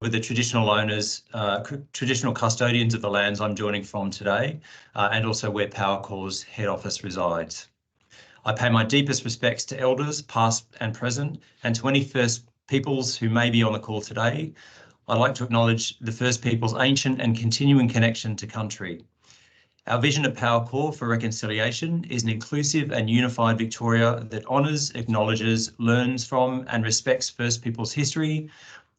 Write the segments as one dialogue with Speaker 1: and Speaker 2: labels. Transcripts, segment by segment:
Speaker 1: with the traditional owners, traditional custodians of the lands I'm joining from today, and also where Powercor's head office resides. I pay my deepest respects to elders, past and present, and to any First Peoples who may be on the call today. I'd like to acknowledge the First Peoples' ancient and continuing connection to country. Our vision at Powercor for reconciliation is an inclusive and unified Victoria that honours, acknowledges, learns from and respects First Peoples' history,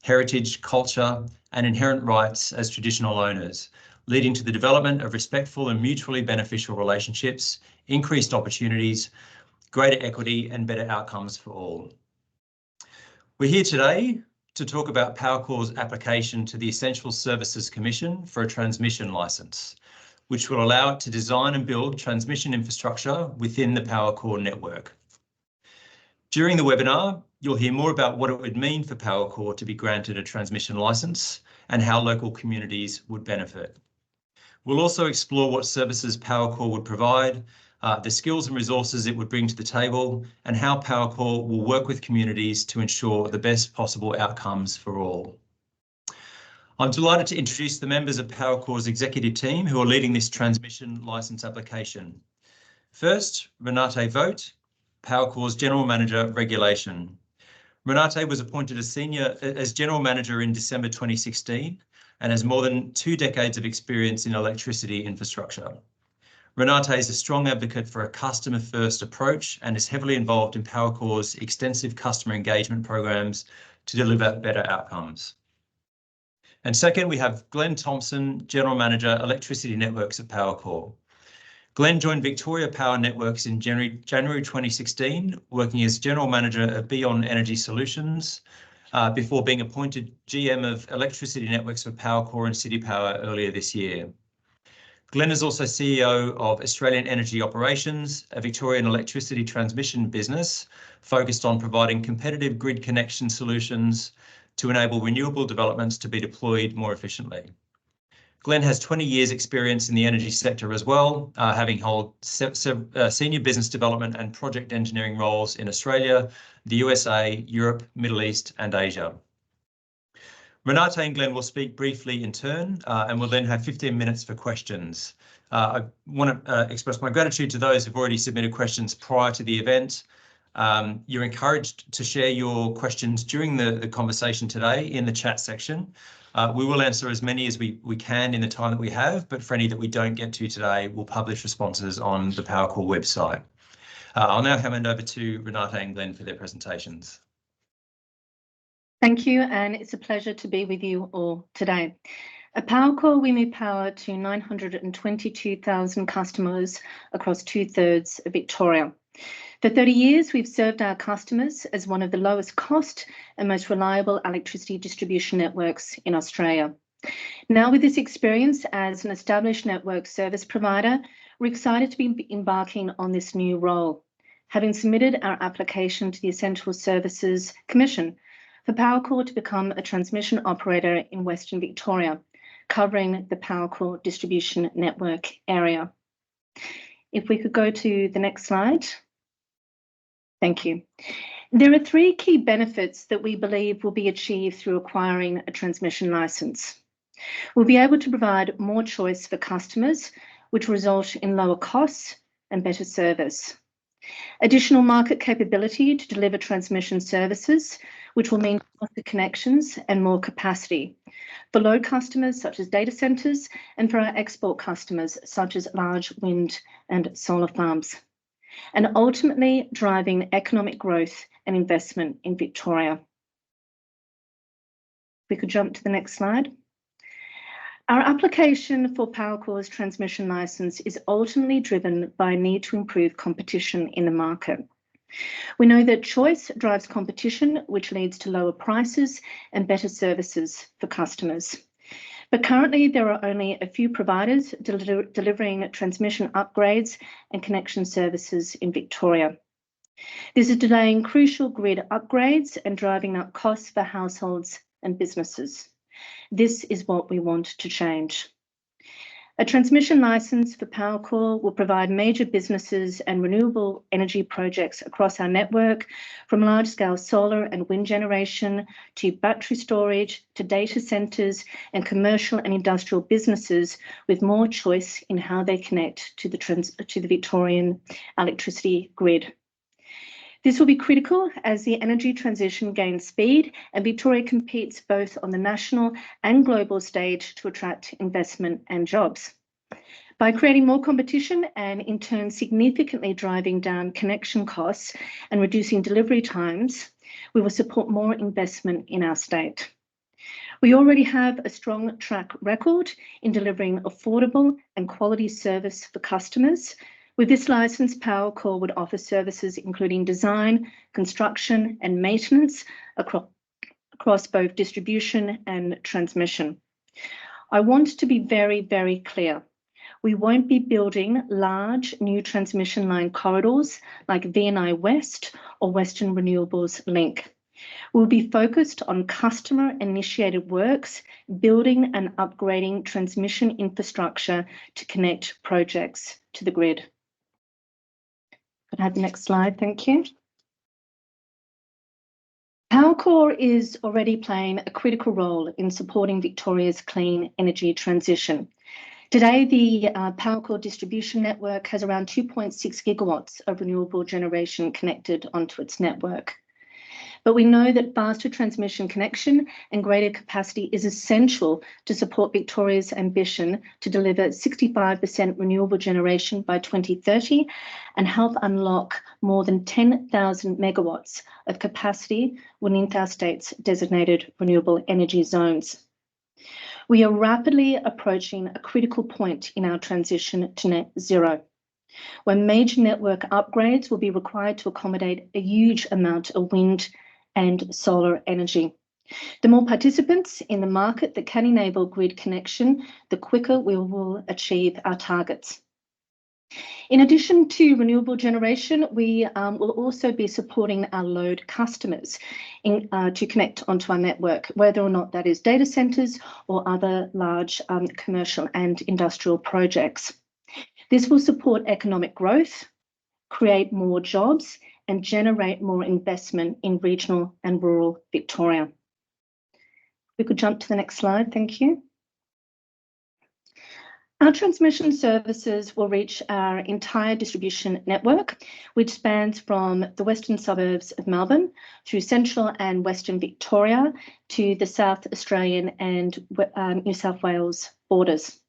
Speaker 1: heritage, culture and inherent rights as traditional owners, leading to the development of respectful and mutually beneficial relationships, increased opportunities, greater equity and better outcomes for all. We're here today to talk about Powercor's application to the Essential Services Commission for a transmission licence, which will allow it to design and build transmission infrastructure within the Powercor network. During the webinar, you'll hear more about what it would mean for Powercor to be granted a transmission licence and how local communities would benefit. We'll also explore what services Powercor would provide, the skills and resources it would bring to the table, and how Powercor will work with communities to ensure the best possible outcomes for all. I'm delighted to introduce the members of Powercor's executive team who are leading this transmission licence application. First, Renate Vogt, Powercor's General Manager, Regulation. Renate was appointed as General Manager in December 2016 and has more than 2 decades of experience in electricity infrastructure. Renate is a strong advocate for a customer-first approach and is heavily involved in Powercor's extensive customer engagement programs to deliver better outcomes. And second, we have Glenn Thompson, General Manager, Electricity Networks at Powercor. Glenn joined Victoria Power Networks in January 2016, working as General Manager of Beyond Energy Solutions, before being appointed GM of Electricity Networks for Powercor and City Power earlier this year. Glenn is also CEO of Australian Energy Operations, a Victorian electricity transmission business focused on providing competitive grid connection solutions to enable renewable developments to be deployed more efficiently. Glenn has 20 years experience in the energy sector as well, having held senior business development and project engineering roles in Australia, the USA, Europe, Middle East and Asia. Renate and Glenn will speak briefly in turn and we'll then have 15 minutes for questions. I want to express my gratitude to those who've already submitted questions prior to the event. You're encouraged to share your questions during the conversation today in the chat section. We will answer as many as we can in the time that we have, but for any that we don't get to today, we'll publish responses on the Powercor website. I'll now hand over to Renate and Glenn for their presentations.
Speaker 2: Thank you, and it's a pleasure to be with you all today. At Powercor, we move power to 922,000 customers across 2/3 of Victoria. For 30 years, we've served our customers as one of the lowest cost and most reliable electricity distribution networks in Australia. Now, with this experience as an established network service provider, we're excited to be embarking on this new role, having submitted our application to the Essential Services Commission for Powercor to become a transmission operator in Western Victoria, covering the Powercor distribution network area. If we could go to the next slide. Thank you. There are 3 key benefits that we believe will be achieved through acquiring a transmission licence. We'll be able to provide more choice for customers, which result in lower costs and better service. Additional market capability to deliver transmission services, which will mean faster connections and more capacity for load customers such as data centres and for our export customers such as large wind and solar farms, and ultimately driving economic growth and investment in Victoria. If we could jump to the next slide. Our application for Powercor's transmission licence is ultimately driven by a need to improve competition in the market. We know that choice drives competition, which leads to lower prices and better services for customers. But currently, there are only a few providers delivering transmission upgrades and connection services in Victoria. This is delaying crucial grid upgrades and driving up costs for households and businesses. This is what we want to change. A transmission licence for Powercor will provide major businesses and renewable energy projects across our network, from large-scale solar and wind generation to battery storage to data centres and commercial and industrial businesses, with more choice in how they connect to the Victorian electricity grid. This will be critical as the energy transition gains speed and Victoria competes both on the national and global stage to attract investment and jobs. By creating more competition and in turn significantly driving down connection costs and reducing delivery times, we will support more investment in our state. We already have a strong track record in delivering affordable and quality service for customers. With this licence, Powercor would offer services including design, construction and maintenance across both distribution and transmission. I want to be very, very clear. We won't be building large new transmission line corridors like VNI West or Western Renewables Link. We'll be focused on customer-initiated works, building and upgrading transmission infrastructure to connect projects to the grid. Could I have the next slide? Thank you. Powercor is already playing a critical role in supporting Victoria's clean energy transition. Today, the Powercor distribution network has around 2.6 gigawatts of renewable generation connected onto its network. But we know that faster transmission connection and greater capacity is essential to support Victoria's ambition to deliver 65% renewable generation by 2030 and help unlock more than 10,000 megawatts of capacity within our state's designated renewable energy zones. We are rapidly approaching a critical point in our transition to net zero, when major network upgrades will be required to accommodate a huge amount of wind and solar energy. The more participants in the market that can enable grid connection, the quicker we will achieve our targets. In addition to renewable generation, we will also be supporting our load customers to connect onto our network, whether or not that is data centres or other large commercial and industrial projects. This will support economic growth, create more jobs, and generate more investment in regional and rural Victoria. We could jump to the next slide, thank you. Our transmission services will reach our entire distribution network, which spans from the western suburbs of Melbourne through central and western Victoria to the South Australian and New South Wales borders.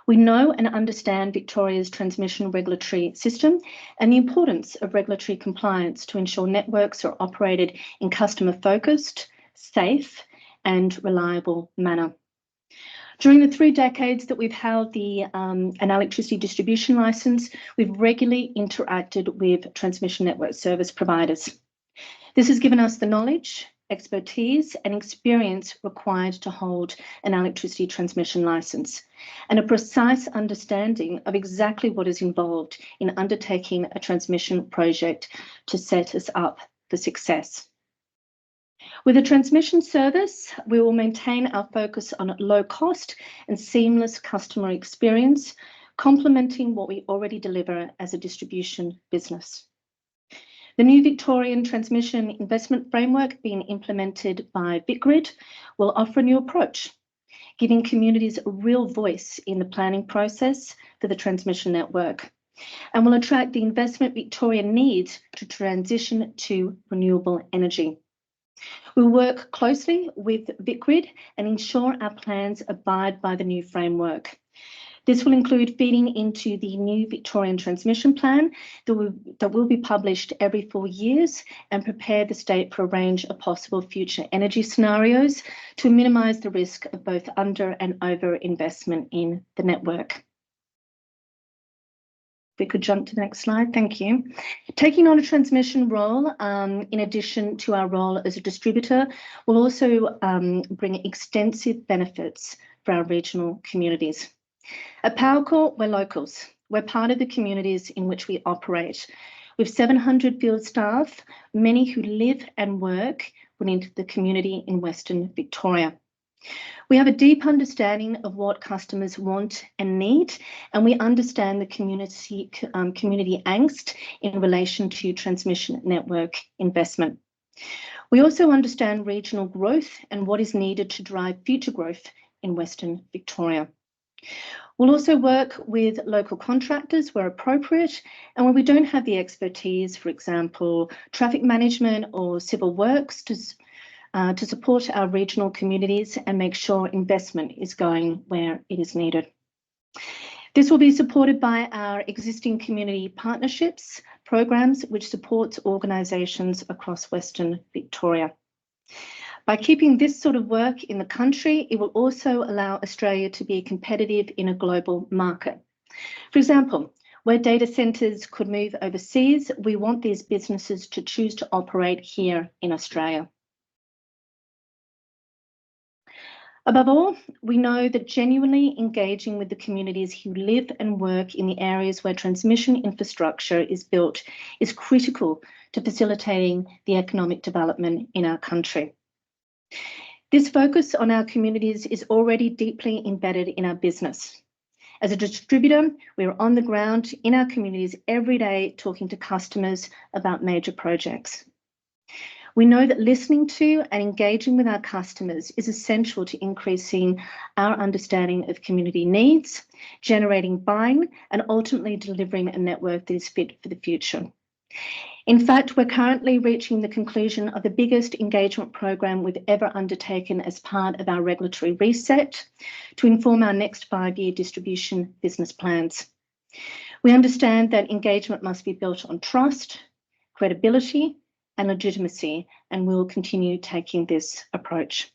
Speaker 2: We know and understand Victoria's transmission regulatory system and the importance of regulatory compliance to ensure networks are operated in customer-focused, safe and reliable manner. During the 3 decades that we've held an electricity distribution licence, we've regularly interacted with transmission network service providers. This has given us the knowledge, expertise and experience required to hold an electricity transmission licence and a precise understanding of exactly what is involved in undertaking a transmission project to set us up for success. With a transmission service, we will maintain our focus on low cost and seamless customer experience, complementing what we already deliver as a distribution business. The new Victorian Transmission Investment Framework being implemented by VicGrid will offer a new approach, giving communities a real voice in the planning process for the transmission network, and will attract the investment Victoria needs to transition to renewable energy. We'll work closely with VicGrid and ensure our plans abide by the new framework. This will include feeding into the new Victorian Transmission Plan that will be published every 4 years and prepare the state for a range of possible future energy scenarios to minimise the risk of both under and over investment in the network. We could jump to the next slide, thank you. Taking on a transmission role, in addition to our role as a distributor, will also bring extensive benefits for our regional communities. At Powercor, we're locals. We're part of the communities in which we operate. With 700 field staff, many who live and work within the community in Western Victoria. We have a deep understanding of what customers want and need, and we understand the community angst in relation to transmission network investment. We also understand regional growth and what is needed to drive future growth in Western Victoria. We'll also work with local contractors where appropriate, and when we don't have the expertise, for example, traffic management or civil works, to support our regional communities and make sure investment is going where it is needed. This will be supported by our existing community partnerships programs, which supports organisations across Western Victoria. By keeping this sort of work in the country, it will also allow Australia to be competitive in a global market. For example, where data centres could move overseas, we want these businesses to choose to operate here in Australia. Above all, we know that genuinely engaging with the communities who live and work in the areas where transmission infrastructure is built is critical to facilitating the economic development in our country. This focus on our communities is already deeply embedded in our business. As a distributor, we are on the ground in our communities every day talking to customers about major projects. We know that listening to and engaging with our customers is essential to increasing our understanding of community needs, generating buying, and ultimately delivering a network that is fit for the future. In fact, we're currently reaching the conclusion of the biggest engagement program we've ever undertaken as part of our regulatory reset to inform our next 5-year distribution business plans. We understand that engagement must be built on trust, credibility, and legitimacy, and we'll continue taking this approach.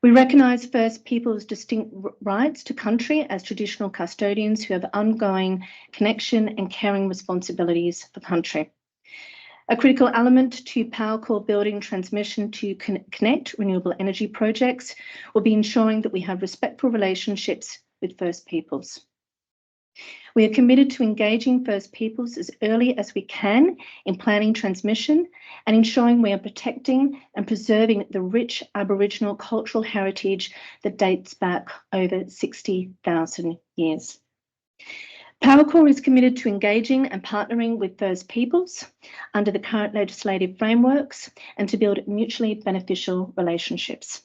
Speaker 2: We recognise First Peoples' distinct rights to country as traditional custodians who have ongoing connection and caring responsibilities for country. A critical element to Powercor building transmission to connect renewable energy projects will be ensuring that we have respectful relationships with First Peoples. We are committed to engaging First Peoples as early as we can in planning transmission and ensuring we are protecting and preserving the rich Aboriginal cultural heritage that dates back over 60,000 years. Powercor is committed to engaging and partnering with First Peoples under the current legislative frameworks and to build mutually beneficial relationships.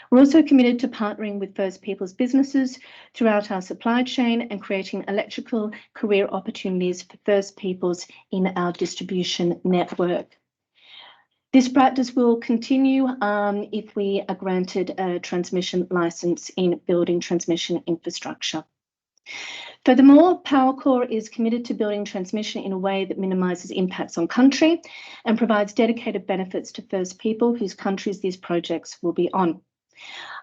Speaker 2: We're also committed to partnering with First Peoples businesses throughout our supply chain and creating electrical career opportunities for First Peoples in our distribution network. This practice will continue if we are granted a transmission licence in building transmission infrastructure. Furthermore, Powercor is committed to building transmission in a way that minimises impacts on country and provides dedicated benefits to First People whose countries these projects will be on.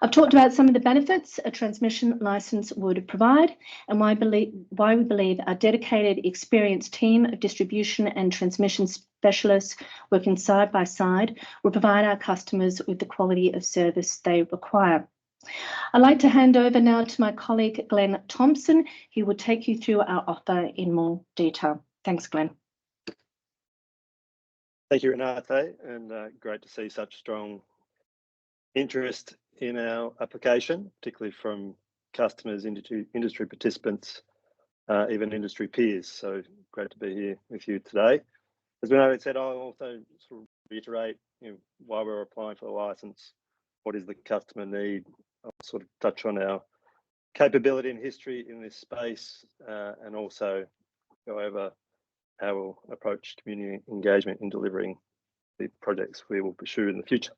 Speaker 2: I've talked about some of the benefits a transmission licence would provide and why we believe our dedicated, experienced team of distribution and transmission specialists working side by side will provide our customers with the quality of service they require. I'd like to hand over now to my colleague Glenn Thompson, who will take you through our offer in more detail. Thanks, Glenn.
Speaker 3: Thank you, Renate, and great to see such strong interest in our application, particularly from customers, industry participants, even industry peers. So great to be here with you today. As Renate said, I'll also sort of reiterate why we're applying for the licence, what is the customer need. I'll sort of touch on our capability and history in this space, and also go over how we'll approach community engagement in delivering the projects we will pursue in the future.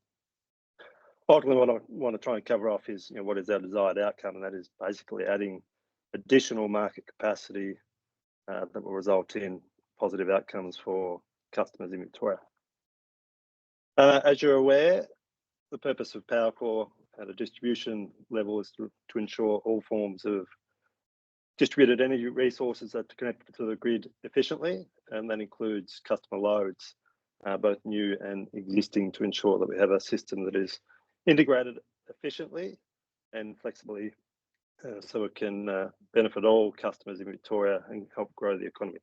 Speaker 3: Ultimately, what I want to try and cover off is what is our desired outcome, and that is basically adding additional market capacity that will result in positive outcomes for customers in Victoria. As you're aware, the purpose of Powercor at a distribution level is to ensure all forms of distributed energy resources are connected to the grid efficiently, and that includes customer loads, both new and existing, to ensure that we have a system that is integrated efficiently and flexibly so it can benefit all customers in Victoria and help grow the economy.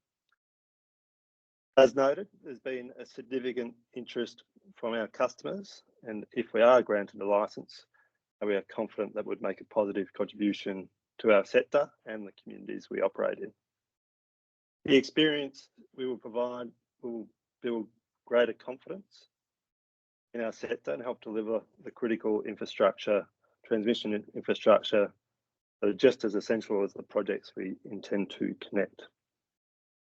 Speaker 3: As noted, there's been a significant interest from our customers, and if we are granted a licence, and we are confident that would make a positive contribution to our sector and the communities we operate in. The experience we will provide will build greater confidence in our sector and help deliver the critical infrastructure, transmission infrastructure, that are just as essential as the projects we intend to connect.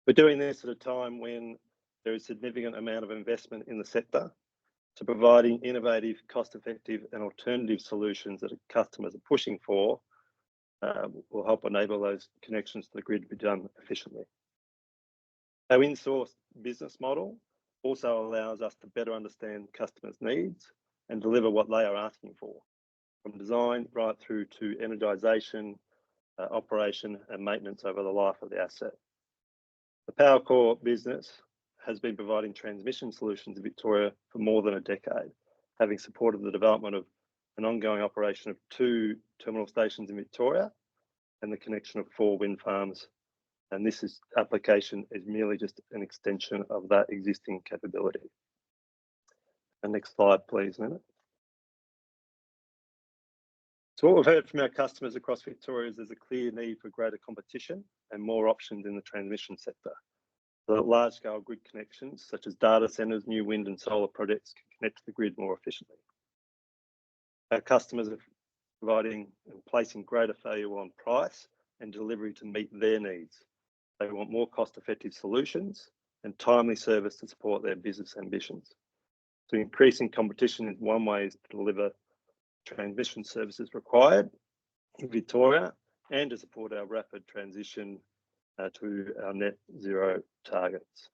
Speaker 3: We're doing this at a time when there is a significant amount of investment in the sector, so providing innovative, cost-effective and alternative solutions that customers are pushing for will help enable those connections to the grid to be done efficiently. Our in-source business model also allows us to better understand customers' needs and deliver what they are asking for, from design right through to energisation, operation and maintenance over the life of the asset. The Powercor business has been providing transmission solutions in Victoria for more than a decade, having supported the development of an ongoing operation of 2 terminal stations in Victoria and the connection of 4 wind farms. And this application is merely just an extension of that existing capability. And next slide, please, Nina. So what we've heard from our customers across Victoria is there's a clear need for greater competition and more options in the transmission sector, so that large-scale grid connections, such as data centres, new wind and solar projects, can connect to the grid more efficiently. Our customers are providing and placing greater value on price and delivery to meet their needs. They want more cost-effective solutions and timely service to support their business ambitions. So increasing competition is one way to deliver transmission services required in Victoria and to support our rapid transition to our net zero targets.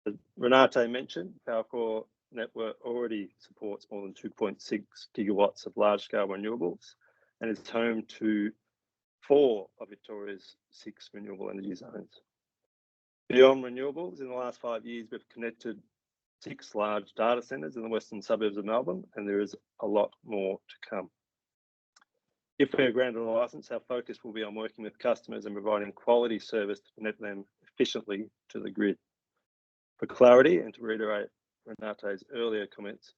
Speaker 3: As Renate mentioned, Powercor network already supports more than 2.6 gigawatts of large-scale renewables and is home to 4 of Victoria's 6 renewable energy zones. Beyond renewables, in the last 5 years, we've connected 6 large data centres in the western suburbs of Melbourne, and there is a lot more to come. If we are granted a licence, our focus will be on working with customers and providing quality service to connect them efficiently to the grid. For clarity, and to reiterate Renate's earlier comments,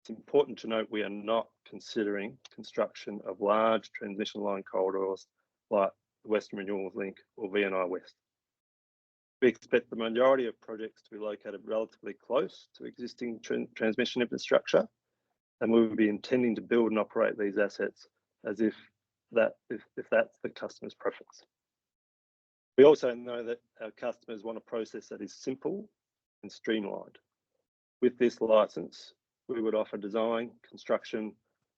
Speaker 3: it's important to note we are not considering construction of large transmission line corridors like the Western Renewables Link or VNI West. We expect the majority of projects to be located relatively close to existing transmission infrastructure, and we will be intending to build and operate these assets as if that's the customer's preference. We also know that our customers want a process that is simple and streamlined. With this licence, we would offer design, construction,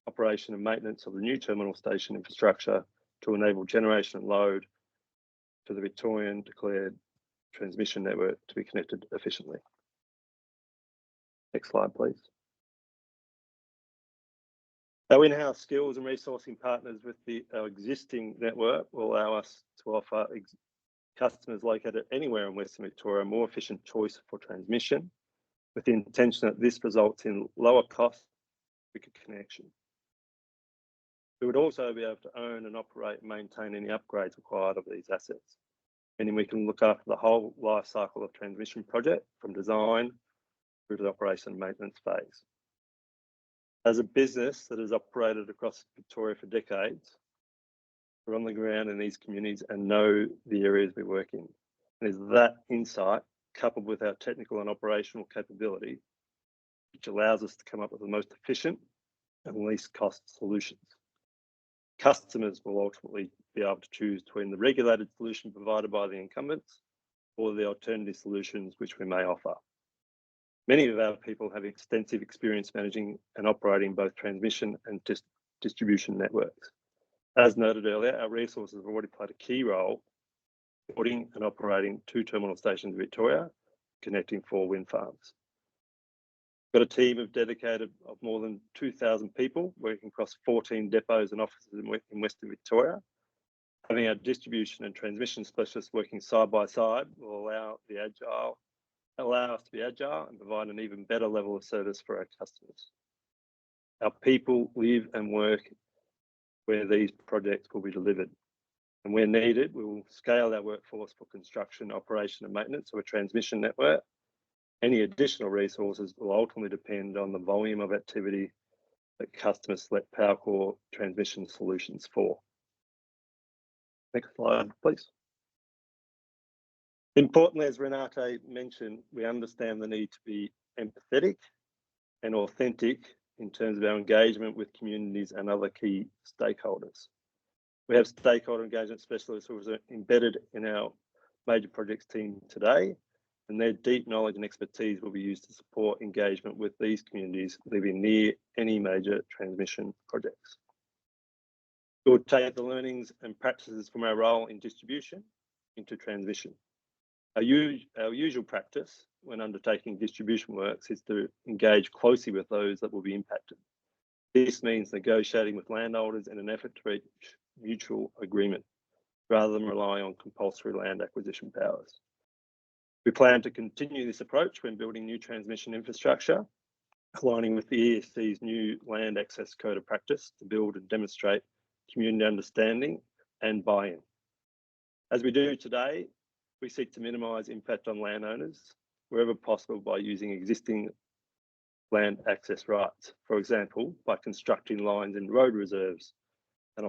Speaker 3: operation and maintenance of the new terminal station infrastructure to enable generation and load to the Victorian declared transmission network to be connected efficiently. Next slide, please. Our in-house skills and resourcing partners with our existing network will allow us to offer customers located anywhere in Western Victoria a more efficient choice for transmission, with the intention that this results in lower cost, quicker connection. We would also be able to own and operate and maintain any upgrades required of these assets, meaning we can look after the whole life cycle of transmission project from design through to the operation and maintenance phase. As a business that has operated across Victoria for decades, we're on the ground in these communities and know the areas we work in. And it's that insight, coupled with our technical and operational capability, which allows us to come up with the most efficient and least cost solutions. Customers will ultimately be able to choose between the regulated solution provided by the incumbents or the alternative solutions which we may offer. Many of our people have extensive experience managing and operating both transmission and distribution networks. As noted earlier, our resources have already played a key role in building and operating 2 terminal stations in Victoria, connecting 4 wind farms. We've got a team of dedicated of more than 2,000 people working across 14 depots and offices in Western Victoria. Having our distribution and transmission specialists working side by side will allow us to be agile and provide an even better level of service for our customers. Our people live and work where these projects will be delivered, and where needed, we will scale our workforce for construction, operation and maintenance of a transmission network. Any additional resources will ultimately depend on the volume of activity that customers select Powercor transmission solutions for. Next slide, please. Importantly, as Renate mentioned, we understand the need to be empathetic and authentic in terms of our engagement with communities and other key stakeholders. We have stakeholder engagement specialists who are embedded in our major projects team today, and their deep knowledge and expertise will be used to support engagement with these communities living near any major transmission projects. We'll take the learnings and practices from our role in distribution into transmission. Our usual practice when undertaking distribution works is to engage closely with those that will be impacted. This means negotiating with landowners in an effort to reach mutual agreement, rather than rely on compulsory land acquisition powers. We plan to continue this approach when building new transmission infrastructure, aligning with the ESC's new land access code of practice to build and demonstrate community understanding and buy-in. As we do today, we seek to minimise impact on landowners wherever possible by using existing land access rights, for example, by constructing lines in road reserves as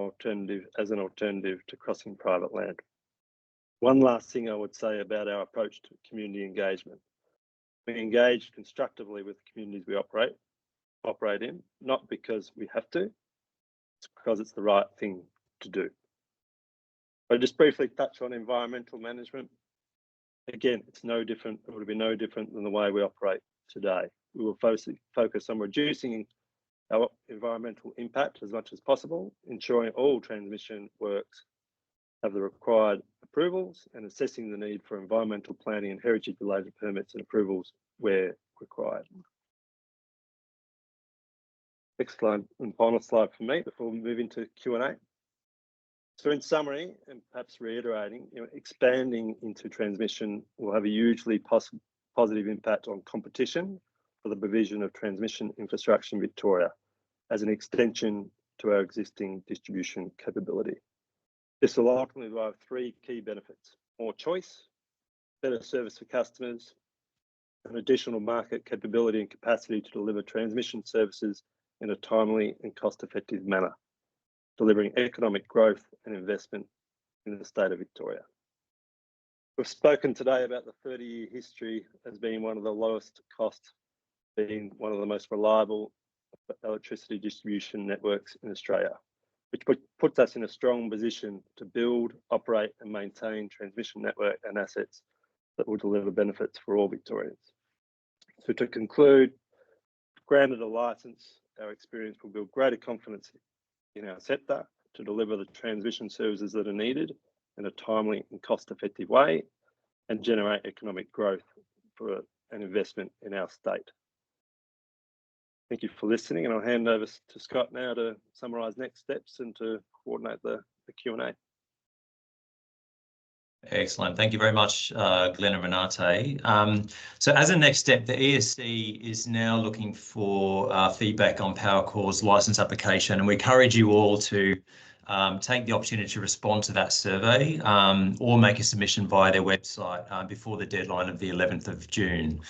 Speaker 3: an alternative to crossing private land. One last thing I would say about our approach to community engagement. We engage constructively with the communities we operate in, not because we have to, it's because it's the right thing to do. I'll just briefly touch on environmental management. Again, it's no different, it would be no different than the way we operate today. We will focus on reducing our environmental impact as much as possible, ensuring all transmission works have the required approvals, and assessing the need for environmental planning and heritage-related permits and approvals where required. Next slide and final slide for me before we move into Q&A. So in summary, and perhaps reiterating, expanding into transmission will have a hugely positive impact on competition for the provision of transmission infrastructure in Victoria as an extension to our existing distribution capability. This will ultimately drive three key benefits: more choice, better service for customers, and additional market capability and capacity to deliver transmission services in a timely and cost-effective manner, delivering economic growth and investment in the state of Victoria. We've spoken today about the 30-year history as being one of the lowest cost, being one of the most reliable electricity distribution networks in Australia, which puts us in a strong position to build, operate and maintain transmission network and assets that will deliver benefits for all Victorians. So to conclude, granted a licence, our experience will build greater confidence in our sector to deliver the transmission services that are needed in a timely and cost-effective way and generate economic growth for an investment in our state. Thank you for listening, and I'll hand over to Scott now to summarise next steps and to coordinate the Q&A.
Speaker 1: Excellent. Thank you very much, Glenn and Renate. So as a next step, the ESC is now looking for feedback on Powercor's licence application, and we encourage you all to take the opportunity to respond to that survey or make a submission via their website before the deadline of the 11th of June.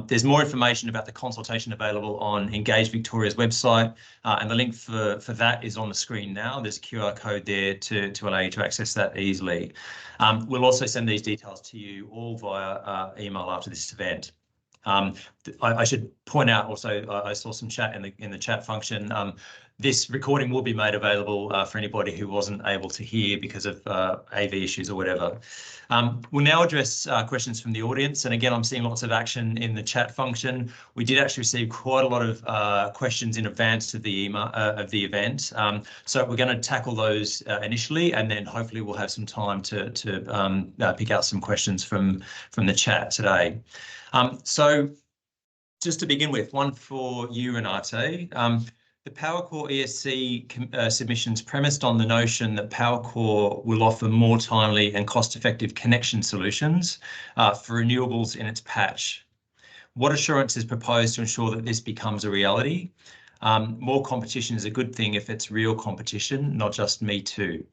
Speaker 1: There's more information about the consultation available on Engage Victoria's website, and the link for that is on the screen now. There's a QR code there to allow you to access that easily. We'll also send these details to you all via email after this event. I should point out also, I saw some chat in the chat function. This recording will be made available for anybody who wasn't able to hear because of AV issues or whatever. We'll now address questions from the audience, and again, I'm seeing lots of action in the chat function. We did actually receive quite a lot of questions in advance of the event, so we're going to tackle those initially, and then hopefully we'll have some time to pick out some questions from the chat today. So just to begin with, one for you, Renate. The Powercor ESC submissions premised on the notion that Powercor will offer more timely and cost-effective connection solutions for renewables in its patch. What assurance is proposed to ensure that this becomes a reality? More competition is a good thing if it's real competition, not just me too.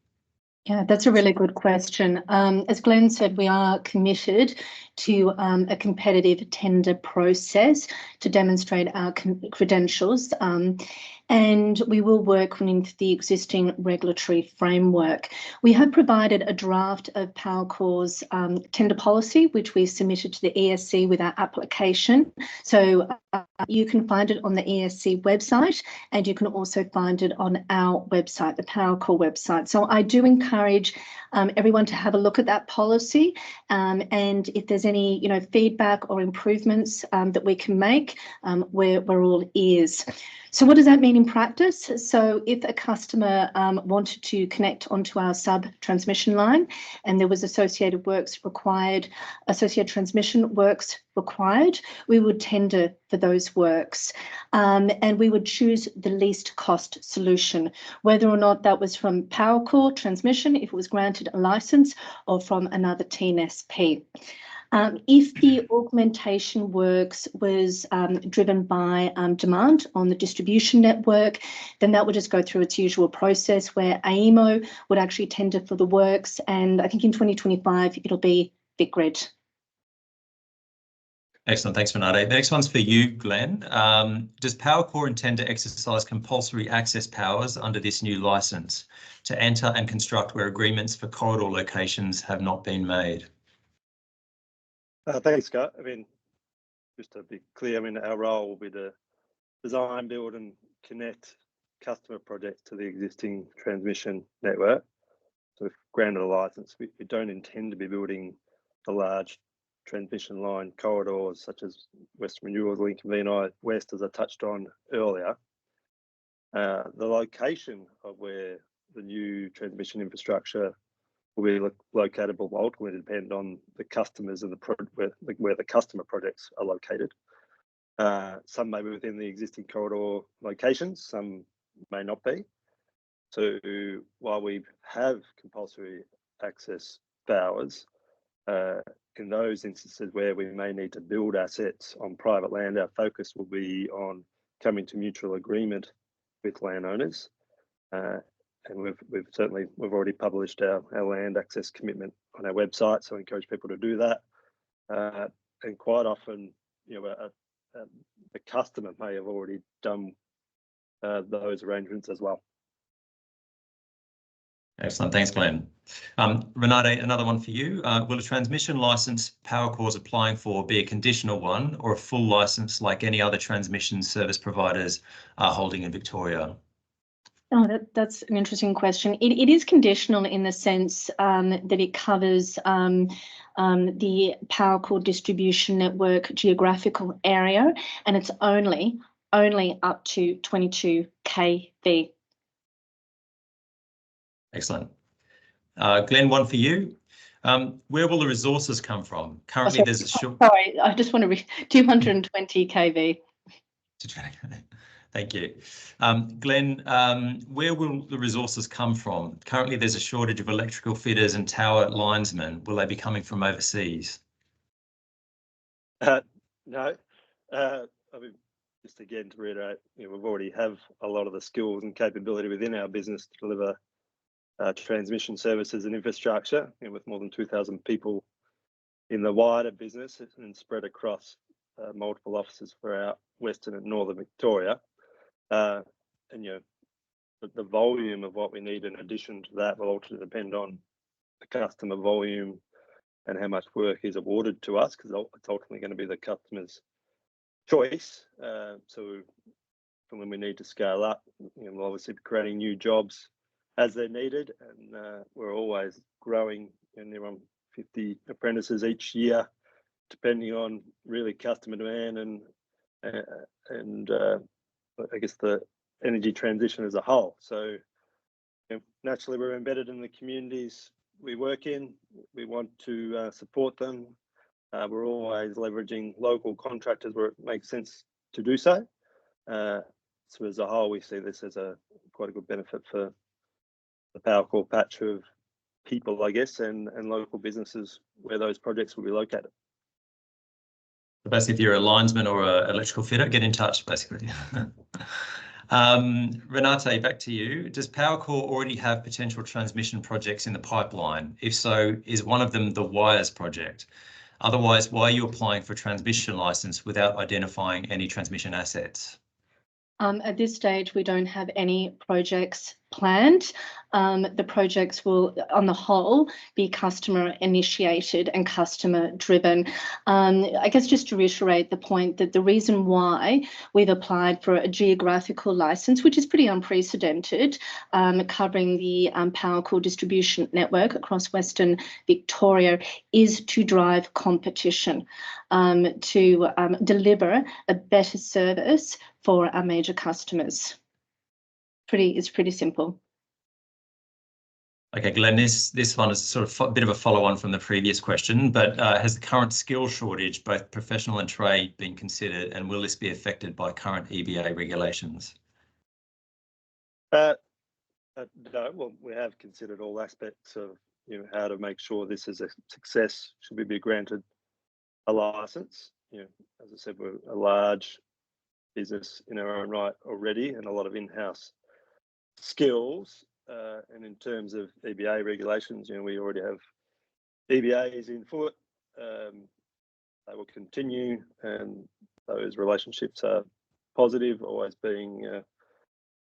Speaker 2: Yeah, that's a really good question. As Glenn said, we are committed to a competitive tender process to demonstrate our credentials, and we will work within the existing regulatory framework. We have provided a draft of Powercor's tender policy, which we submitted to the ESC with our application. So you can find it on the ESC website, and you can also find it on our website, the Powercor website. So I do encourage everyone to have a look at that policy, and if there's any feedback or improvements that we can make, we're all ears. So what does that mean in practice? So if a customer wanted to connect onto our sub-transmission line and there was associated transmission works required, we would tender for those works, and we would choose the least cost solution, whether or not that was from Powercor transmission, if it was granted a license, or from another TNSP. If the augmentation works was driven by demand on the distribution network, then that would just go through its usual process where AEMO would actually tender for the works, and I think in 2025 it'll be VicGrid.
Speaker 1: Excellent, thanks, Renate. The next one's for you, Glenn. Does Powercor intend to exercise compulsory access powers under this new licence to enter and construct where agreements for corridor locations have not been made?
Speaker 3: Thanks, Scott. I mean, just to be clear, I mean, our role will be to design, build and connect customer projects to the existing transmission network. So if granted a licence, we don't intend to be building the large transmission line corridors such as Western Renewables Link and VNI West, as I touched on earlier. The location of where the new transmission infrastructure will be located will ultimately depend on the customers and where the customer projects are located. Some may be within the existing corridor locations, some may not be. So while we have compulsory access powers, in those instances where we may need to build assets on private land, our focus will be on coming to mutual agreement with landowners. And we've already published our land access commitment on our website, so I encourage people to do that. And quite often, the customer may have already done those arrangements as well.
Speaker 1: Excellent, thanks, Glenn. Renate, another one for you. Will a transmission licence Powercor's applying for be a conditional one or a full licence like any other transmission service providers are holding in Victoria?
Speaker 2: Oh, that's an interesting question. It is conditional in the sense that it covers the Powercor distribution network geographical area, and it's only up to 22 kV.
Speaker 1: Excellent. Glenn, one for you. Where will the resources come from? Currently, there's a short.
Speaker 2: Sorry, I just want to read 220 kV.
Speaker 1: Thank you. Glenn, where will the resources come from? Currently, there's a shortage of electrical fitters and tower linesmen. Will they be coming from overseas?
Speaker 3: No. I mean, just again to reiterate, we already have a lot of the skills and capability within our business to deliver transmission services and infrastructure, with more than 2,000 people in the wider business and spread across multiple offices throughout Western and Northern Victoria. And the volume of what we need in addition to that will ultimately depend on the customer volume and how much work is awarded to us, because it's ultimately going to be the customer's choice. So when we need to scale up, we'll obviously be creating new jobs as they're needed, and we're always growing, around 50 apprentices each year, depending on really customer demand and I guess the energy transition as a whole. So naturally, we're embedded in the communities we work in. We want to support them. We're always leveraging local contractors where it makes sense to do so. So as a whole, we see this as quite a good benefit for the Powercor patch of people, I guess, and local businesses where those projects will be located.
Speaker 1: Basically, if you're a linesman or an electrical fitter, get in touch, basically. Renate, back to you. Does Powercor already have potential transmission projects in the pipeline? If so, is one of them the Wires project? Otherwise, why are you applying for a transmission license without identifying any transmission assets?
Speaker 2: At this stage, we don't have any projects planned. The projects will, on the whole, be customer initiated and customer driven. I guess just to reiterate the point that the reason why we've applied for a geographical license, which is pretty unprecedented, covering the Powercor distribution network across Western Victoria, is to drive competition, to deliver a better service for our major customers. It's pretty simple.
Speaker 1: Okay, Glenn, this one is sort of a bit of a follow-on from the previous question, but has the current skill shortage, both professional and trade, been considered, and will this be affected by current EBA regulations?
Speaker 3: No, well, we have considered all aspects of how to make sure this is a success. Should we be granted a license? As I said, we're a large business in our own right already, and a lot of in-house skills. And in terms of EBA regulations, we already have EBAs in foot. They will continue, and those relationships are positive, always being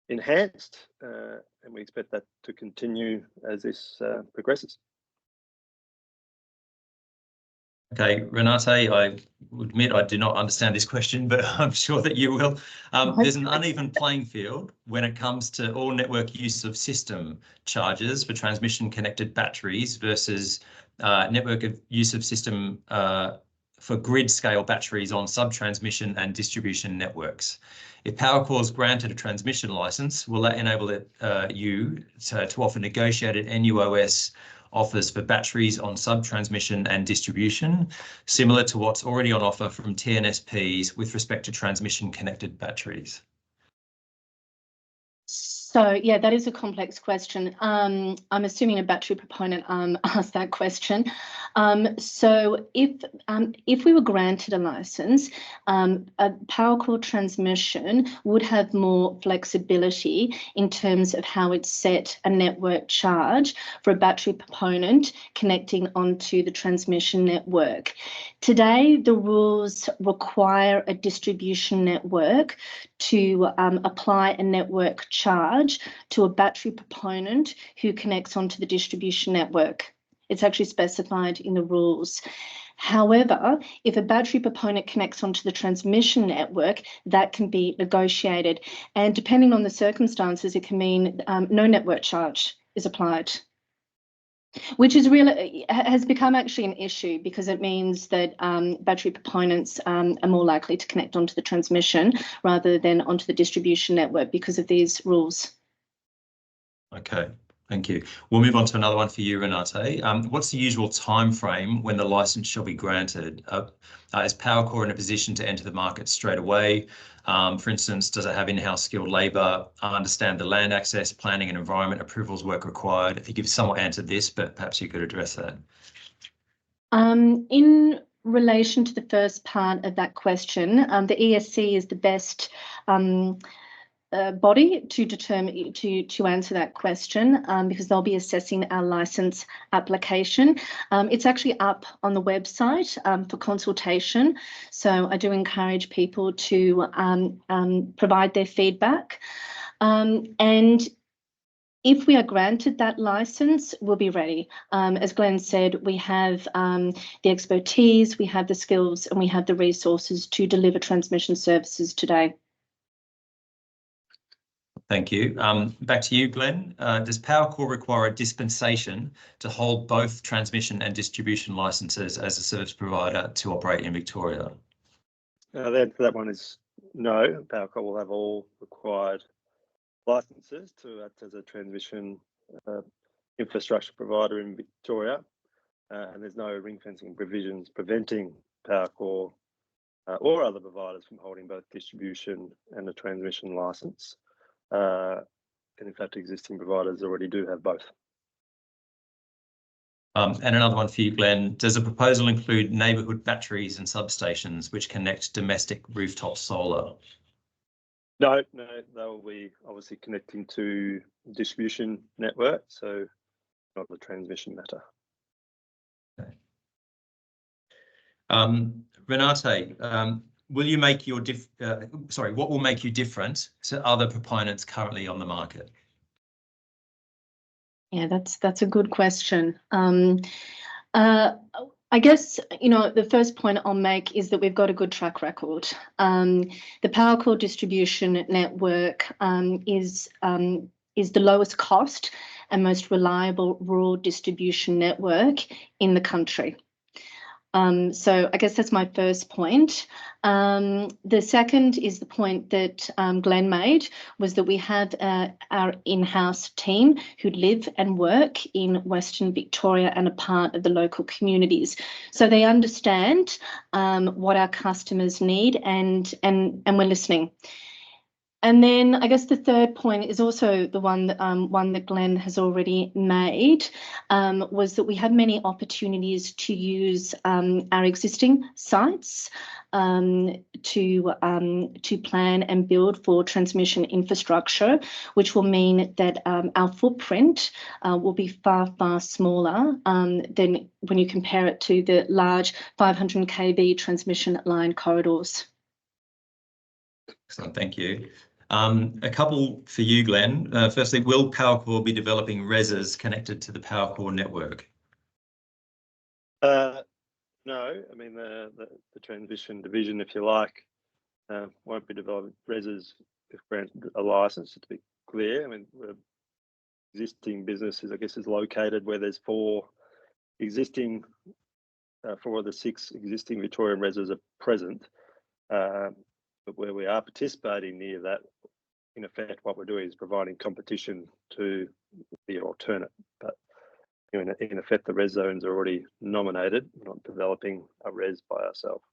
Speaker 3: enhanced, and we expect that to continue as this progresses.
Speaker 1: Okay, Renate, I admit I do not understand this question, but I'm sure that you will. There's an uneven playing field when it comes to all network use of system charges for transmission connected batteries versus network of use of system for grid scale batteries on sub-transmission and distribution networks. If Powercor is granted a transmission license, will that enable you to offer negotiated NUOS offers for batteries on sub-transmission and distribution, similar to what's already on offer from TNSPs with respect to transmission connected batteries?
Speaker 2: So yeah, that is a complex question. I'm assuming a battery proponent asked that question. So if we were granted a license, a Powercor transmission would have more flexibility in terms of how it set a network charge for a battery proponent connecting onto the transmission network. Today, the rules require a distribution network to apply a network charge to a battery proponent who connects onto the distribution network. It's actually specified in the rules. However, if a battery proponent connects onto the transmission network, that can be negotiated. And depending on the circumstances, it can mean no network charge is applied, which is has become actually an issue because it means that battery proponents are more likely to connect onto the transmission rather than onto the distribution network because of these rules.
Speaker 1: Okay, thank you. We'll move on to another one for you, Renate. What's the usual time frame when the license shall be granted? Is Powercor in a position to enter the market straight away? For instance, does it have in-house skilled labour? I understand the land access, planning and environment approvals work required. I think you've somewhat answered this, but perhaps you could address that.
Speaker 2: In relation to the first part of that question, the ESC is the best body to determine to answer that question because they'll be assessing our license application. It's actually up on the website for consultation, so I do encourage people to provide their feedback. And if we are granted that license, we'll be ready. As Glenn said, we have the expertise, we have the skills, and we have the resources to deliver transmission services today.
Speaker 1: Thank you. Back to you, Glenn. Does Powercor require a dispensation to hold both transmission and distribution licenses as a service provider to operate in Victoria?
Speaker 3: That one is no. Powercor will have all required licenses to act as a transmission infrastructure provider in Victoria, and there's no ring fencing provisions preventing Powercor or other providers from holding both distribution and a transmission license. And in fact, existing providers already do have both.
Speaker 1: And another one for you, Glenn. Does the proposal include neighbourhood batteries and substations which connect domestic rooftop solar?
Speaker 3: No, they will be obviously connecting to distribution network, so not the transmission matter.
Speaker 1: Okay. Renate, will you make your what will make you different to other proponents currently on the market?
Speaker 2: Yeah, that's a good question. I guess, the first point I'll make is that we've got a good track record. The Powercor distribution network is the lowest cost and most reliable rural distribution network in the country. So I guess that's my first point. The second is the point that Glenn made, was that we have our in-house team who live and work in Western Victoria and are part of the local communities. So they understand what our customers need, and we're listening. And then I guess the third point is also the one that Glenn has already made, was that we have many opportunities to use our existing sites to plan and build for transmission infrastructure, which will mean that our footprint will be far, far smaller than when you compare it to the large 500 kV transmission line corridors.
Speaker 1: Excellent, thank you. A couple for you, Glenn. Firstly, will Powercor be developing RESs connected to the Powercor network?
Speaker 3: No, I mean the transmission division, if you like, won't be developing RESs if granted a license. To be clear, I mean the existing businesses, I guess, is located where there's four of the 6 existing Victorian RESs are present. But where we are participating near that, in effect, what we're doing is providing competition to the alternate. But in effect, the res zones are already nominated. We're not developing a res by ourselves.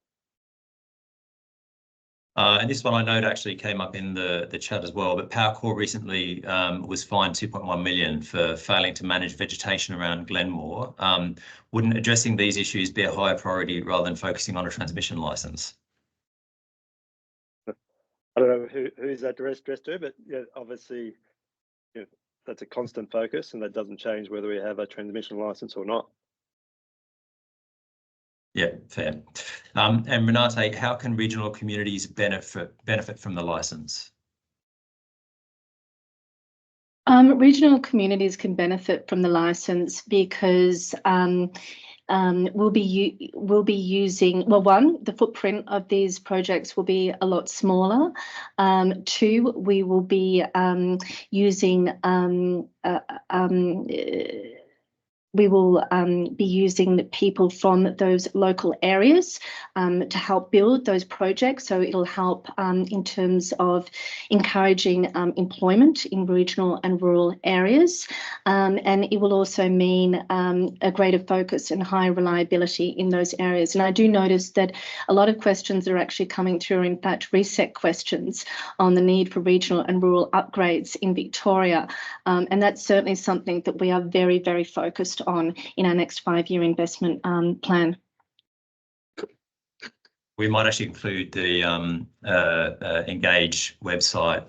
Speaker 1: And this one I know actually came up in the chat as well, but Powercor recently was fined 2.1 million for failing to manage vegetation around Glenmore. Wouldn't addressing these issues be a higher priority rather than focusing on a transmission licence?
Speaker 3: I don't know who is that addressed to, but yeah, obviously, that's a constant focus, and that doesn't change whether we have a transmission licence or not.
Speaker 1: Yeah, fair. And Renate, how can regional communities benefit from the licence?
Speaker 2: Regional communities can benefit from the licence because we'll be using, well, one, the footprint of these projects will be a lot smaller. 2, we will be using the people from those local areas to help build those projects. So it'll help in terms of encouraging employment in regional and rural areas. And it will also mean a greater focus and higher reliability in those areas. And I do notice that a lot of questions are actually coming through, in fact, reset questions on the need for regional and rural upgrades in Victoria. And that's certainly something that we are very, very focused on in our next 5-year investment plan.
Speaker 1: We might actually include the Engage website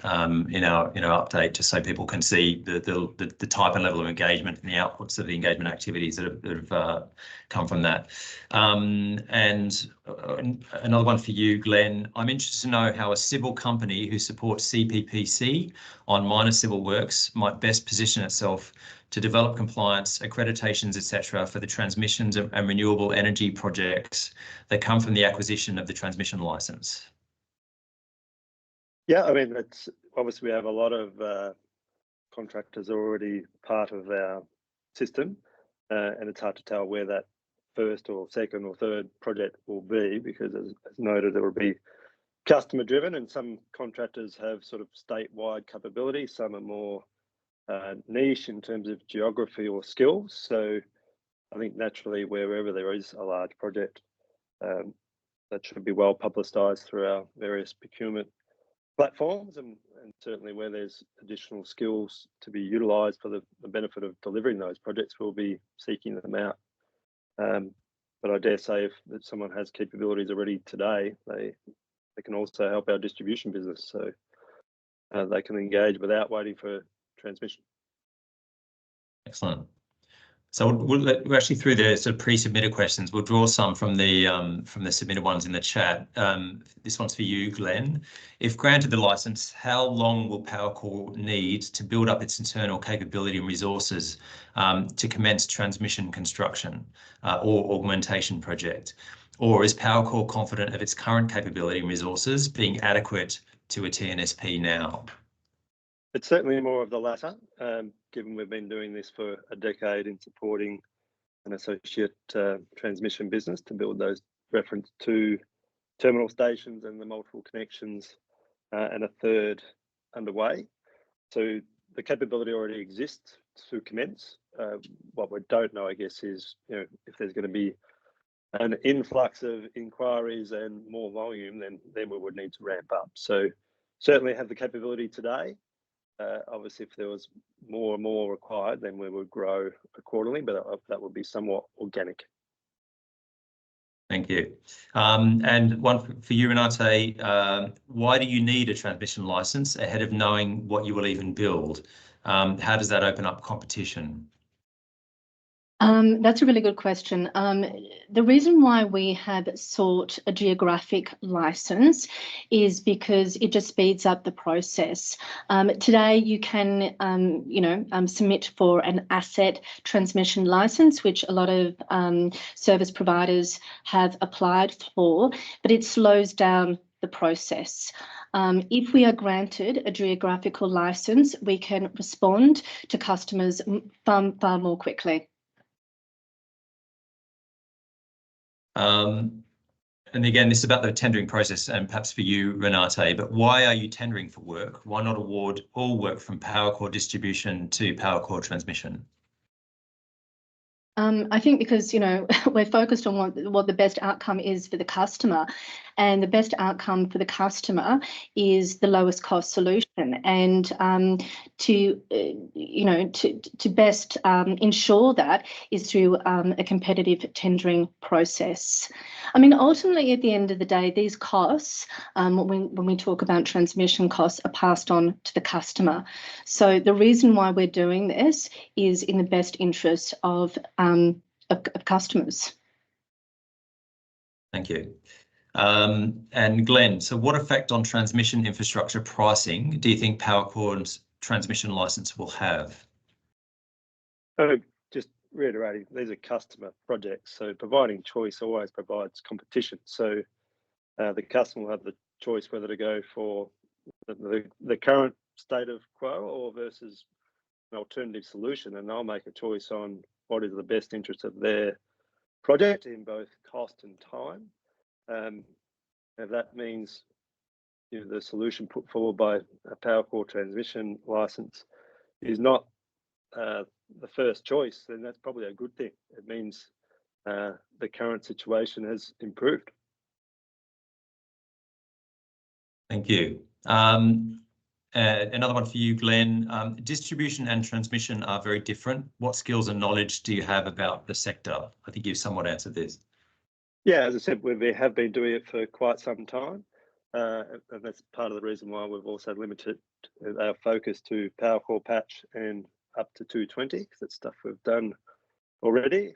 Speaker 1: in our update, just so people can see the type and level of engagement and the outputs of the engagement activities that have come from that. And another one for you, Glenn. I'm interested to know how a civil company who supports CPPC on minor civil works might best position itself to develop compliance, accreditations, etc., for the transmissions and renewable energy projects that come from the acquisition of the transmission licence.
Speaker 3: Yeah, I mean, it's obviously we have a lot of contractors already part of our system, and it's hard to tell where that first or second or third project will be, because as noted, there will be customer driven, and some contractors have sort of statewide capability, some are more niche in terms of geography or skills. So I think naturally wherever there is a large project, that should be well publicised through our various procurement platforms, and certainly where there's additional skills to be utilised for the benefit of delivering those projects, we'll be seeking them out. But I dare say if someone has capabilities already today, they can also help our distribution business, so they can engage without waiting for transmission.
Speaker 1: Excellent. So we're actually through the sort of pre-submitted questions. We'll draw some from the submitted ones in the chat. This one's for you, Glenn. If granted the license, how long will Powercor need to build up its internal capability and resources to commence transmission construction or augmentation project? Or is Powercor confident of its current capability and resources being adequate to a TNSP now?
Speaker 3: It's certainly more of the latter, given we've been doing this for a decade in supporting an associate transmission business to build those reference to terminal stations and the multiple connections and a third underway. So the capability already exists to commence. What we don't know, I guess, is if there's going to be an influx of inquiries and more volume, then we would need to ramp up. So certainly have the capability today. Obviously, if there was more and more required, then we would grow accordingly, but that would be somewhat organic.
Speaker 1: Thank you. And one for you, Renate. Why do you need a transmission license ahead of knowing what you will even build? How does that open up competition?
Speaker 2: That's a really good question. The reason why we have sought a geographic license is because it just speeds up the process. Today, you can, submit for an asset transmission license, which a lot of service providers have applied for, but it slows down the process. If we are granted a geographical license, we can respond to customers far more quickly.
Speaker 1: And again, this is about the tendering process and perhaps for you, Renate, but why are you tendering for work? Why not award all work from Powercor distribution to Powercor transmission?
Speaker 2: I think because, we're focused on what the best outcome is for the customer, and the best outcome for the customer is the lowest cost solution. And to best ensure that is through a competitive tendering process. I mean, ultimately, at the end of the day, these costs, when we talk about transmission costs, are passed on to the customer. So the reason why we're doing this is in the best interest of customers.
Speaker 1: Thank you. And Glenn, so what effect on transmission infrastructure pricing do you think Powercor's transmission license will have?
Speaker 3: Just reiterating, these are customer projects, so providing choice always provides competition. So the customer will have the choice whether to go for the current state of quo or versus an alternative solution, and they'll make a choice on what is the best interest of their project in both cost and time. And that means the solution put forward by a Powercor transmission license is not the first choice, then that's probably a good thing. It means the current situation has improved.
Speaker 1: Thank you. Another one for you, Glenn. Distribution and transmission are very different. What skills and knowledge do you have about the sector? I think you've somewhat answered this. Yeah,
Speaker 3: as I said, we have been doing it for quite some time. And that's part of the reason why we've also limited our focus to Powercor patch and up to 220, because it's stuff we've done already.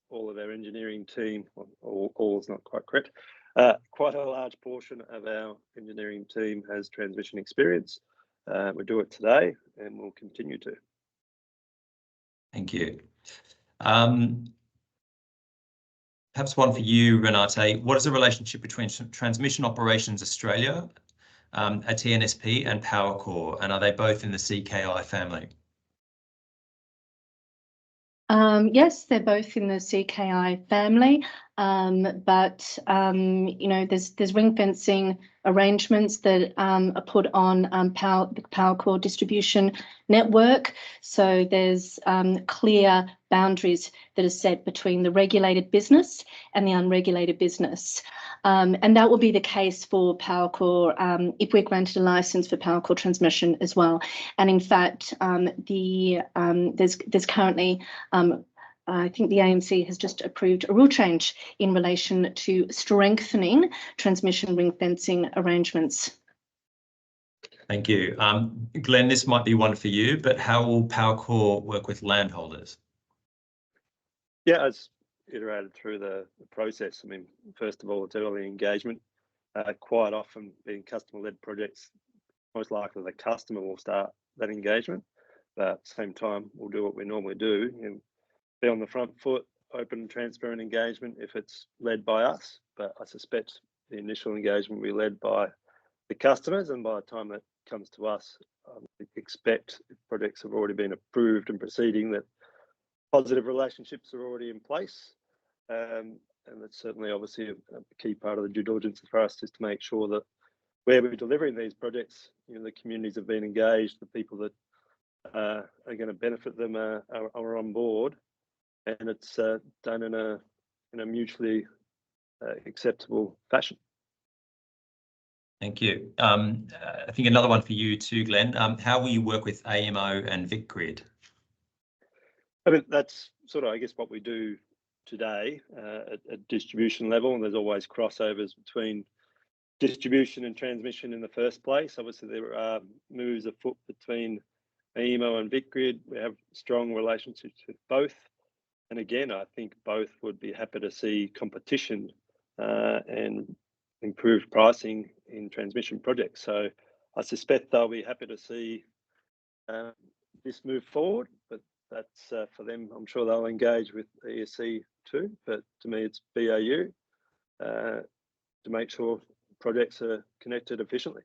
Speaker 3: All of our engineering team, all is not quite correct. Quite a large portion of our engineering team has transmission experience. We do it today and we'll continue to.
Speaker 1: Thank you. Perhaps one for you, Renate. What is the relationship between Transmission Operations Australia, a TNSP, and Powercor, and are they both in the CKI family?
Speaker 2: Yes, they're both in the CKI family, but there's ring fencing arrangements that are put on the Powercor distribution network. So there's clear boundaries that are set between the regulated business and the unregulated business. And that will be the case for Powercor if we're granted a license for Powercor transmission as well. And in fact, there's currently I think the AMC has just approved a rule change in relation to strengthening transmission ring fencing arrangements.
Speaker 1: Thank you. Glenn, this might be one for you, but how will Powercor work with landholders?
Speaker 3: Yeah, as iterated through the process. I mean, first of all, it's early engagement. Quite often, being customer-led projects, most likely the customer will start that engagement. But at the same time, we'll do what we normally do and be on the front foot, open and transparent engagement if it's led by us. But I suspect the initial engagement will be led by the customers, and by the time that comes to us, I expect if projects have already been approved and proceeding, that positive relationships are already in place. And that's certainly obviously a key part of the due diligence for us, is to make sure that where we're delivering these projects, the communities have been engaged, the people that are going to benefit them are on board, and it's done in a mutually acceptable fashion.
Speaker 1: Thank you. I think another one for you too, Glenn. How will you work with AMO and VicGrid?
Speaker 3: I mean, that's sort of, I guess, what we do today at distribution level, and there's always crossovers between distribution and transmission in the first place. Obviously, there are moves afoot between AMO and VicGrid. We have strong relationships with both. And again, I think both would be happy to see competition and improved pricing in transmission projects. So I suspect they'll be happy to see this move forward, but that's for them. I'm sure they'll engage with ESC too, but to me, it's BAU to make sure projects are connected efficiently.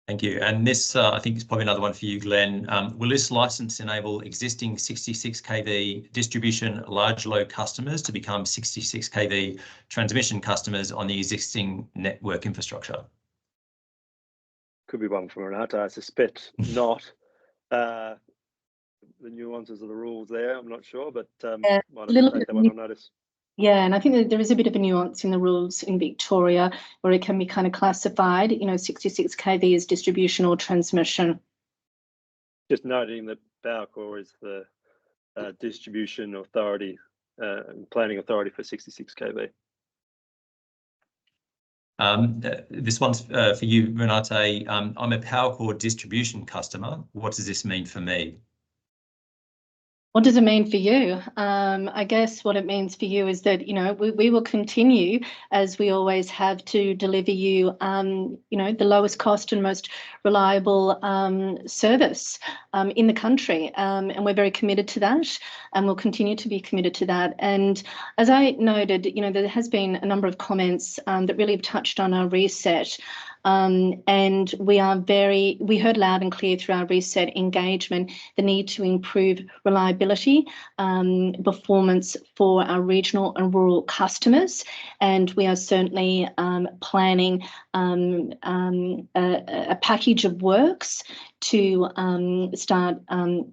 Speaker 1: Thank you. And this, I think, is probably another one for you, Glenn. Will this license enable existing 66 kV distribution large load customers to become 66 kV transmission customers on the existing network infrastructure?
Speaker 3: Could be one from Renata. I suspect not. The nuances of the rules there, I'm not sure, but might have take that one on notice.
Speaker 2: Yeah, and I think that there is a bit of a nuance in the rules in Victoria where it can be kind of classified, 66 kV as distribution or transmission.
Speaker 3: Just noting that Powercor is the distribution authority and planning authority for 66 kV.
Speaker 1: This one's for you, Renate. I'm a Powercor distribution customer. What does this mean for me?
Speaker 2: What does it mean for you? I guess what it means for you is that, we will continue, as we always have, to deliver you, the lowest cost and most reliable service in the country. And we're very committed to that, and we'll continue to be committed to that. And as I noted, there has been a number of comments that really have touched on our reset. And we heard loud and clear through our reset engagement the need to improve reliability, performance for our regional and rural customers, and we are certainly planning a package of works to start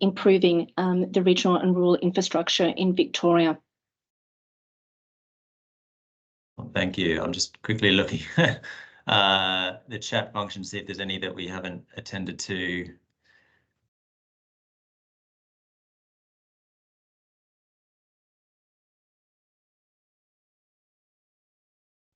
Speaker 2: improving the regional and rural infrastructure in Victoria.
Speaker 1: Thank you. I'm just quickly looking the chat function to see if there's any that we haven't attended to.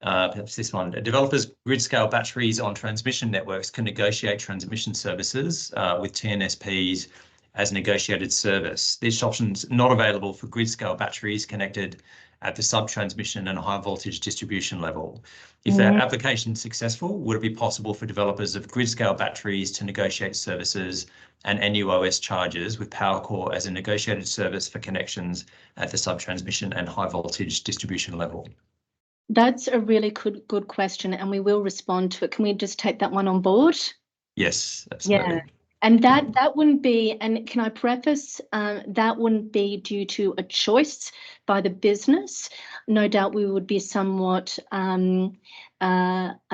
Speaker 1: Perhaps this one. Developers grid-scale batteries on transmission networks can negotiate transmission services with TNSPs as negotiated service. This option's not available for grid-scale batteries connected at the sub-transmission and high voltage distribution level. If that application is successful, would it be possible for developers of grid-scale batteries to negotiate services and NUOS charges with Powercor as a negotiated service for connections at the sub-transmission and high voltage distribution level?
Speaker 2: That's a really good question, and we will respond to it. Can we just take that one on board?
Speaker 1: Yes, absolutely.
Speaker 2: Yeah. And that wouldn't be, and can I preface, that wouldn't be due to a choice by the business. No doubt we would be somewhat, I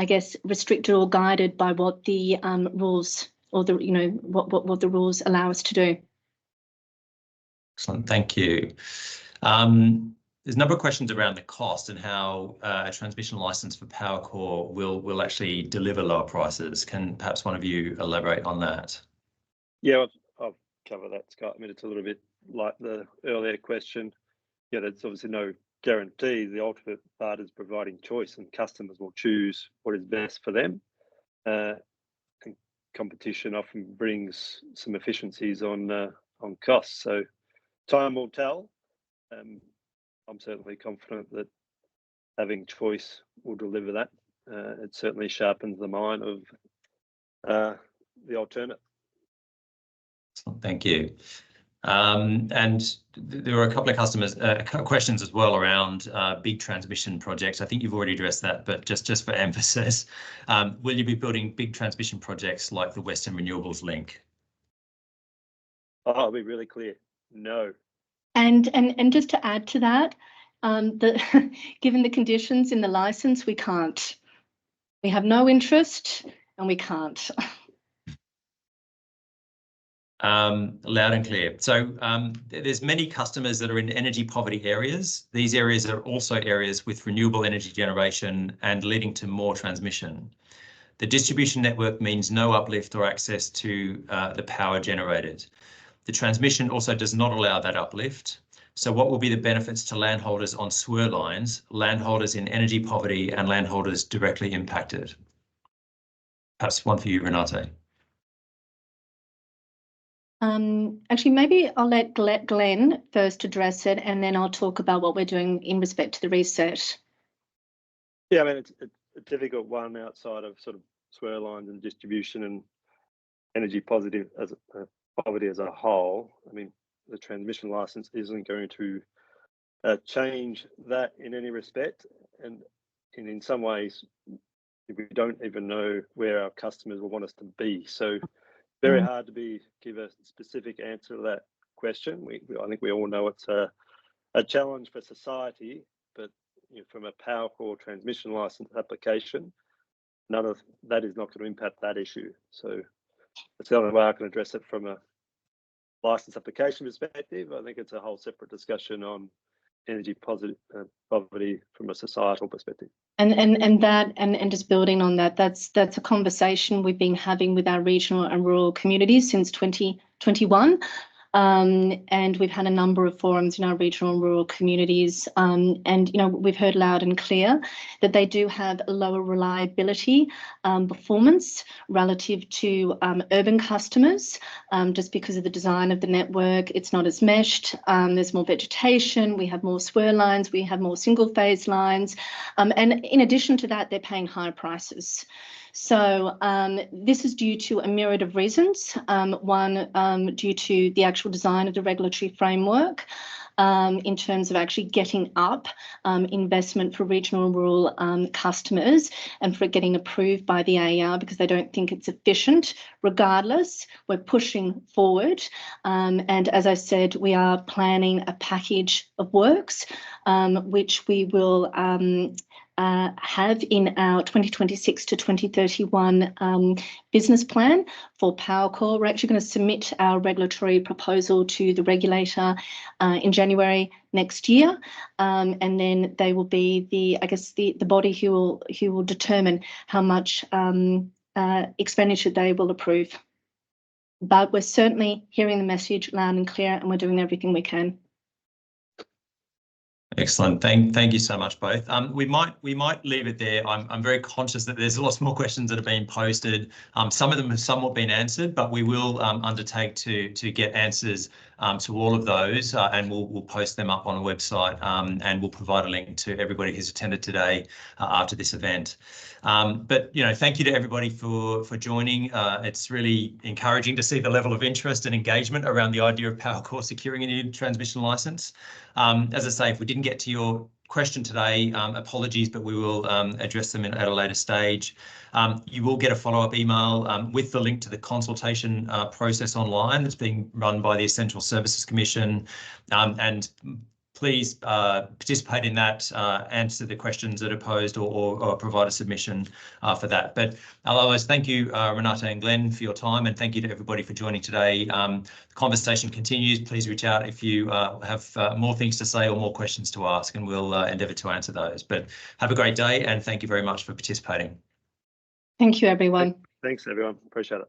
Speaker 2: guess, restricted or guided by what the rules or the, what the rules allow us to do.
Speaker 1: Excellent, thank you. There's a number of questions around the cost and how a transmission license for Powercor will actually deliver lower prices. Can perhaps one of you elaborate on that?
Speaker 3: Yeah, I'll cover that, Scott. I mean, it's a little bit like the earlier question. Yeah, there's obviously no guarantee. The ultimate part is providing choice, and customers will choose what is best for them. And competition often brings some efficiencies on costs. So time will tell. I'm certainly confident that having choice will deliver that. It certainly sharpens the mind of the alternate.
Speaker 1: Thank you. And there were a couple of customers questions as well around big transmission projects. I think you've already addressed that, but just for emphasis, will you be building big transmission projects like the Western Renewables Link?
Speaker 3: I'll be really clear, no.
Speaker 2: And just to add to that, given the conditions in the license, we can't. We have no interest and we can't.
Speaker 1: Loud and clear. So there's many customers that are in energy poverty areas. These areas are also areas with renewable energy generation and leading to more transmission. The distribution network means no uplift or access to the power generated. The transmission also does not allow that uplift. So what will be the benefits to landholders on SWER lines, landholders in energy poverty and landholders directly impacted? Perhaps one for you, Renate.
Speaker 2: Actually, maybe I'll let Glenn first address it, and then I'll talk about what we're doing in respect to the research.
Speaker 3: Yeah, I mean, it's a difficult one outside of sort of SWER lines and distribution and energy poverty as a whole. I mean, the transmission license isn't going to change that in any respect, and in some ways, we don't even know where our customers will want us to be. So very hard to give a specific answer to that question. I think we all know it's a challenge for society, but from a Powercor transmission license application, none of that is not going to impact that issue. So that's the only way I can address it from a license application perspective. I think it's a whole separate discussion on energy poverty from a societal perspective.
Speaker 2: And just building on that, that's a conversation we've been having with our regional and rural communities since 2021. And we've had a number of forums in our regional and rural communities. And we've heard loud and clear that they do have a lower reliability performance relative to urban customers, just because of the design of the network. It's not as meshed. There's more vegetation. We have more SWER lines. We have more single phase lines. And in addition to that, they're paying higher prices. So this is due to a myriad of reasons. One, due to the actual design of the regulatory framework, in terms of actually getting up investment for regional and rural customers and for it getting approved by the AER because they don't think it's efficient. Regardless, we're pushing forward. And as I said, we are planning a package of works, which we will have in our 2026 to 2031 business plan for Powercor. We're actually going to submit our regulatory proposal to the regulator in January next year, and then they will be the body who will determine how much expenditure they will approve. But we're certainly hearing the message loud and clear, and we're doing everything we can.
Speaker 1: Excellent. Thank you so much, both. We might leave it there. I'm very conscious that there's lots more questions that have been posted. Some of them have somewhat been answered, but we will undertake to get answers to all of those, and we'll post them up on the website, and we'll provide a link to everybody who's attended today after this event. But thank you to everybody for joining. It's really encouraging to see the level of interest and engagement around the idea of Powercor securing a new transmission licence. As I say, if we didn't get to your question today, apologies, but we will address them at a later stage. You will get a follow-up email with the link to the consultation process online that's being run by the Essential Services Commission, and please participate in that, answer the questions that are posed, or provide a submission for that. But otherwise, thank you, Renate and Glenn, for your time, and thank you to everybody for joining today. The conversation continues. Please reach out if you have more things to say or more questions to ask, and we'll endeavour to answer those. But have a great day, and thank you very much for participating.
Speaker 2: Thank you, everyone.
Speaker 3: Thanks, everyone. Appreciate it.